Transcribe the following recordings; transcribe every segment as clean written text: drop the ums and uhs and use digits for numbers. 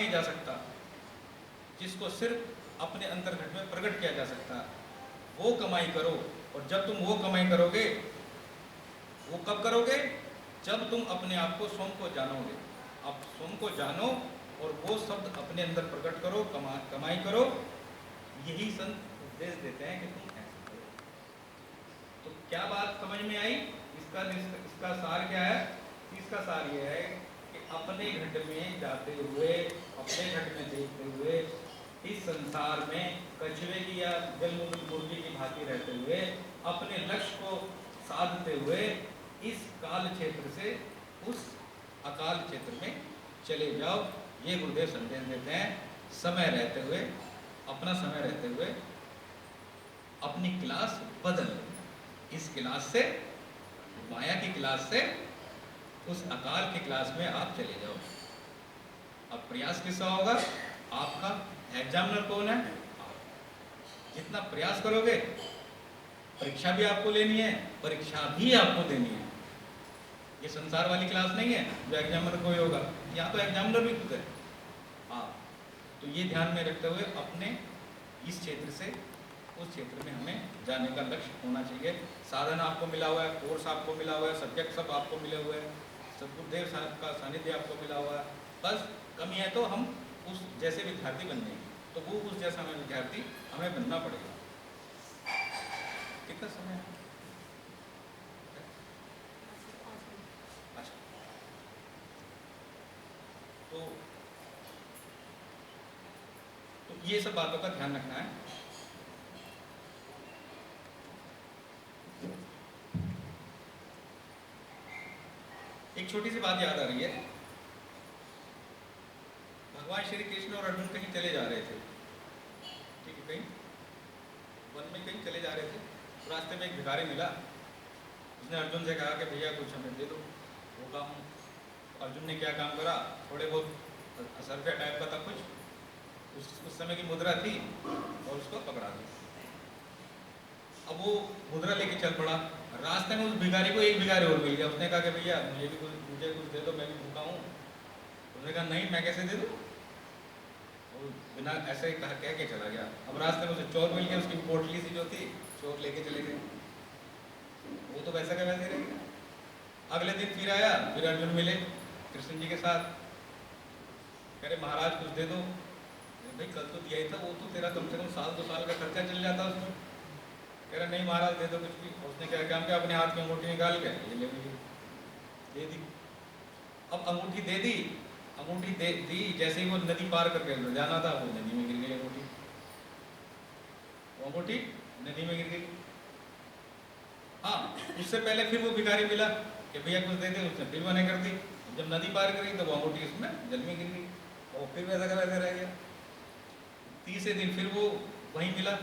नहीं जा सकता, जिसको सिर्फ अपने अंतर्घट में प्रकट किया जा सकता है, वो कमाई करो। और जब तुम वो कमाई करोगे, वो कब करोगे? जब तुम अपने आप को, स्वयं को जानोगे। आप स्वयं को जानो और वो शब्द अपने अंदर प्रकट करो, कमाई करो। यही संत उपदेश देते हैं कि तुम ऐसे करो। तो क्या बात समझ में आई? इसका सार क्या है? इसका सार ये है कि अपने घट में जाते हुए, अपने घट में देखते हुए, इस संसार में कछुए की या जलमुक्त मुर्गी की भांति रहते हुए, अपने लक्ष्य को साधते हुए इस काल क्षेत्र से उस अकाल क्षेत्र में चले जाओ। ये गुरुदेव संदेश देते हैं। समय रहते हुए, अपना समय रहते हुए अपनी क्लास बदल, इस क्लास से, माया की क्लास से उस अकाल की क्लास में आप चले जाओ। अब प्रयास किसका होगा? आपका। एग्जामिनर कौन है? आप। जितना प्रयास करोगे, परीक्षा भी आपको लेनी है, परीक्षा भी आपको देनी है। ये संसार वाली क्लास नहीं है जो एग्जामिनर को ही होगा, यहाँ तो एग्जामिनर भी खुद है आप। तो ये ध्यान में रखते हुए अपने इस क्षेत्र से उस क्षेत्र में हमें जाने का लक्ष्य होना चाहिए। साधन आपको मिला हुआ है, कोर्स आपको मिला हुआ है, सब्जेक्ट सब आपको मिले हुए हैं, सदगुरुदेव साहब का सानिध्य आपको मिला हुआ है। बस कमी है तो हम उस जैसे विद्यार्थी बन जाएंगे, तो वो उस जैसा हमें विद्यार्थी हमें बनना पड़ेगा। कितना समय है? अच्छा, तो ये सब बातों का ध्यान रखना है। एक छोटी सी बात याद आ रही है। भगवान श्री कृष्ण और अर्जुन कहीं चले जा रहे थे, ठीक है, कहीं वन में कहीं चले जा रहे थे। रास्ते में एक भिखारी मिला। उसने अर्जुन से कहा कि भैया कुछ हमें दे दो। वो काम, अर्जुन ने क्या काम करा? थोड़े बहुत असरफिया टाइप का था कुछ, उस समय की मुद्रा थी, और उसको पकड़ा दिया। अब वो मुद्रा लेके चल पड़ा। रास्ते में उस भिखारी को एक भिखारी और मिल गया। उसने कहा कि भैया मुझे कुछ दे दो, मैं भी भूखा हूँ। उसने कहा नहीं, मैं कैसे दे दूँ? वो बिना ऐसे कह के चला गया। अब रास्ते में उसे चोर मिल गया, उसकी पोटली सी जो थी चोर लेके चले गए। वो तो वैसा का वैसे रह गया। अगले दिन फिर आया, फिर अर्जुन मिले कृष्ण जी के साथ। कह रहे महाराज कुछ दे दो। भाई कल तो दिया ही था, वो तो तेरा कम से कम 1-2 साल का खर्चा चल जाता उसमें। कह रहे नहीं महाराज दे दो कुछ भी। उसने क्या काम किया? अपने हाथ में अंगूठी निकाल के ये ले लीजिए, दे दी। अब अंगूठी दे दी, अंगूठी दे दी, जैसे ही वो नदी पार करके जाना था, वो नदी में गिर गई अंगूठी। वो अंगूठी नदी में गिर गई। हाँ, उससे पहले फिर वो भिखारी मिला कि भैया कुछ दे दे। उसने फिर मना कर दी। जब नदी पार करी तो वो अंगूठी उसमें जल में गिर गई, और फिर वैसा का वैसा रह गया। तीसरे दिन फिर वो वहीं मिला।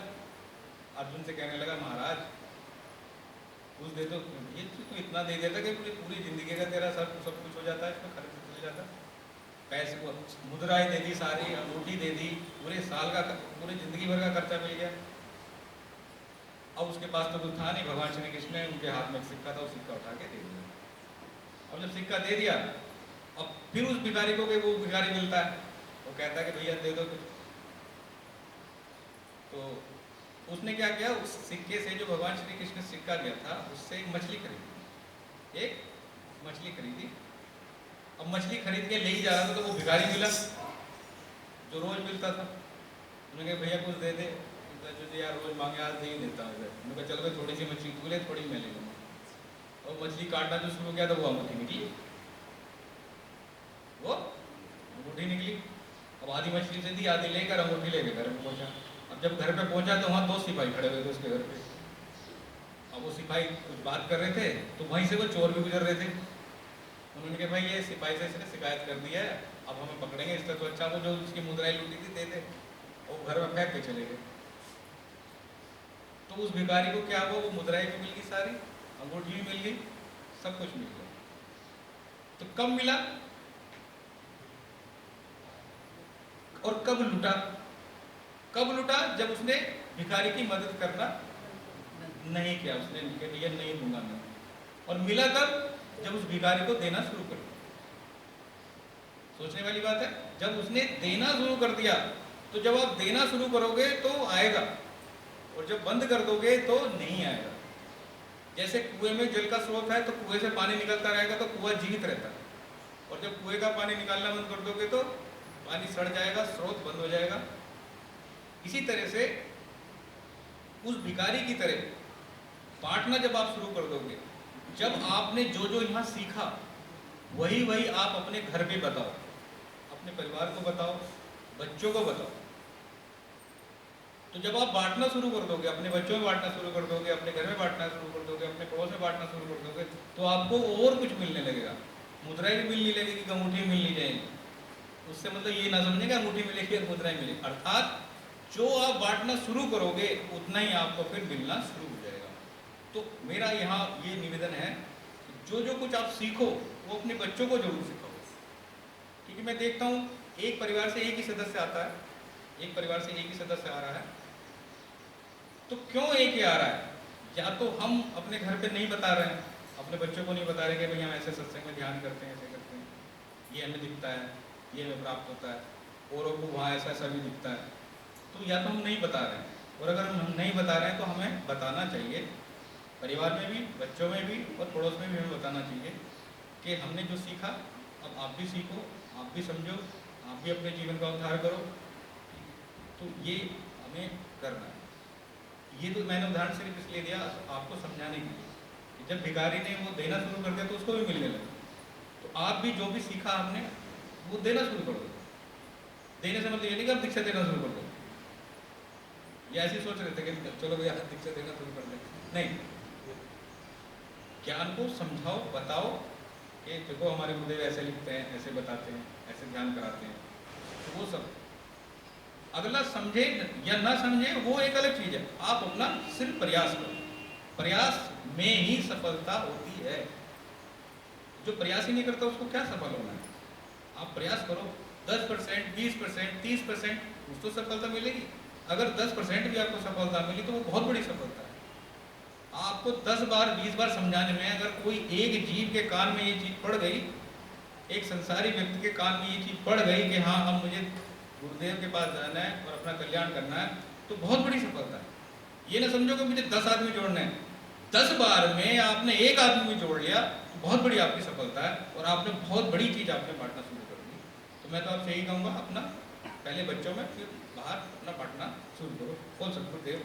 अर्जुन से कहने लगा महाराज कुछ दे दो। ये तो इतना दे देता कि पूरी जिंदगी का तेरा सब कुछ हो जाता है, इसमें खर्च चल जाता। पैसे को मुद्राएं दे दी, सारी अंगूठी दे दी, पूरे साल का, पूरी जिंदगी भर का खर्चा मिल गया। अब उसके पास तो कुछ था नहीं। भगवान श्री कृष्ण ने उनके हाथ में एक सिक्का था, वो सिक्का उठा के दे दिया। अब जब सिक्का दे दिया, अब फिर उस भिखारी को वो भिखारी मिलता है, वो कहता है कि भैया दे दो कुछ। तो उसने क्या किया? उस सिक्के से, जो भगवान श्री कृष्ण ने सिक्का दिया था, उससे एक मछली खरीदी, एक मछली खरीदी। अब मछली खरीद के ले ही जा रहा था तो वो भिखारी मिला जो रोज मिलता था। उन्होंने कहा भैया कुछ दे दे। जो यार रोज मांगे आज दे ही देता हूँ। उन्होंने कहा चलो भाई थोड़ी सी मछली तू ले, थोड़ी मैं ले लूँगा। और मछली काटना जो शुरू किया था, वो अंगूठी निकली, वो अंगूठी निकली। अब आधी मछली से दी, आधी लेकर अंगूठी लेके घर में पहुंचा। अब जब घर पे पहुंचा तो वहाँ 2 सिपाही खड़े हुए थे उसके घर पे। अब वो सिपाही कुछ बात कर रहे थे, तो वहीं से वो चोर भी गुजर रहे थे। उन्होंने कहा भाई ये सिपाही से इसने शिकायत कर दी है, अब हमें पकड़ेंगे, इससे तो अच्छा वो जो उसकी मुद्राएं लूटी थी दे दे। और घर में फेंक के चले गए। तो उस भिखारी को क्या हुआ? वो मुद्राएं भी मिल गई, सारी अंगूठी भी मिल गई, सब कुछ मिल गया। तो कब मिला और कब लूटा? कब लूटा? जब उसने भिखारी की मदद करना नहीं किया, उसने ये नहीं दूंगा मैं। और मिला कब? जब उस भिखारी को देना शुरू कर दिया। सोचने वाली बात है। जब उसने देना शुरू कर दिया, तो जब आप देना शुरू करोगे तो आएगा, और जब बंद कर दोगे तो नहीं आएगा। जैसे कुएं में जल का स्रोत है तो कुएं से पानी निकलता रहेगा तो कुआं जीवित रहता है, और जब कुएं का पानी निकालना बंद कर दोगे तो पानी सड़ जाएगा, स्रोत बंद हो जाएगा। इसी तरह से उस भिखारी की तरह बांटना जब आप शुरू कर दोगे, जब आपने जो जो यहाँ सीखा वही वही आप अपने घर पे बताओ, अपने परिवार को बताओ, बच्चों को बताओ। तो जब आप बांटना शुरू कर दोगे, अपने बच्चों में बांटना शुरू कर दोगे, अपने घर में बांटना शुरू कर दोगे, अपने पड़ोस में बांटना शुरू कर दोगे, तो आपको और कुछ मिलने लगेगा। मुद्राएं भी मिलने लगेगी, अंगूठी मिलनी जाएगी। उससे मतलब ये ना समझे कि अंगूठी मिलेगी और मुद्राएं मिलेगी, अर्थात जो आप बांटना शुरू करोगे उतना ही आपको फिर मिलना शुरू हो जाएगा। तो मेरा यहाँ ये निवेदन है, जो जो कुछ आप सीखो वो अपने बच्चों को जरूर सिखाओ। क्योंकि मैं देखता हूँ एक परिवार से एक ही सदस्य आता है, एक परिवार से एक ही सदस्य आ रहा है, तो क्यों एक ही आ रहा है? या तो हम अपने घर पे नहीं बता रहे हैं, अपने बच्चों को नहीं बता रहे कि भाई हम ऐसे सत्संग में ध्यान करते हैं, ऐसे करते हैं, ये हमें दिखता है, ये हमें प्राप्त होता है, औरों को वहाँ ऐसा ऐसा भी दिखता है। तो या तो हम नहीं बता रहे हैं, और अगर हम नहीं बता रहे हैं तो हमें बताना चाहिए, परिवार में भी, बच्चों में भी और पड़ोस में भी हमें बताना चाहिए कि हमने जो सीखा अब आप भी सीखो, आप भी समझो, आप भी अपने जीवन का उद्धार करो। तो ये हमें करना है। ये तो मैंने उदाहरण सिर्फ इसलिए दिया आपको समझाने के लिए कि जब भिखारी ने वो देना शुरू कर दिया तो उसको भी मिलने लगा। तो आप भी जो भी सीखा आपने वो देना शुरू कर दो। देने से मतलब ये नहीं कि आप दीक्षा देना शुरू कर दो, या ऐसे सोच रहे थे कि चलो भैया दीक्षा देना शुरू कर दें, नहीं। ज्ञान को समझाओ, बताओ कि देखो हमारे गुरुदेव ऐसे लिखते हैं, ऐसे बताते हैं, ऐसे ध्यान कराते हैं। तो वो सब अगला समझे या ना समझे वो एक अलग चीज है। आप अपना सिर्फ प्रयास करो, प्रयास में ही सफलता होती है। जो प्रयास ही नहीं करता उसको क्या सफल होना है? आप प्रयास करो, 10%, 20%, 30% कुछ तो सफलता मिलेगी। अगर 10% भी आपको सफलता मिली तो वो बहुत बड़ी सफलता है। आपको 10 बार 20 बार समझाने में अगर कोई एक जीव के कान में ये चीज़ पड़ गई, एक संसारी व्यक्ति के कान में ये चीज़ पड़ गई कि हाँ अब मुझे गुरुदेव के पास जाना है और अपना कल्याण करना है, तो बहुत बड़ी सफलता है। ये ना समझो कि मुझे 10 आदमी जोड़ना है, 10 बार में आपने एक आदमी जोड़ लिया तो बहुत बड़ी आपकी सफलता है, और आपने बहुत बड़ी चीज़ आपने बांटना शुरू कर दी। तो मैं तो आपसे यही कहूँगा, अपना पहले बच्चों में फिर बाहर अपना बांटना शुरू करो। बोल सतगुरुदेव।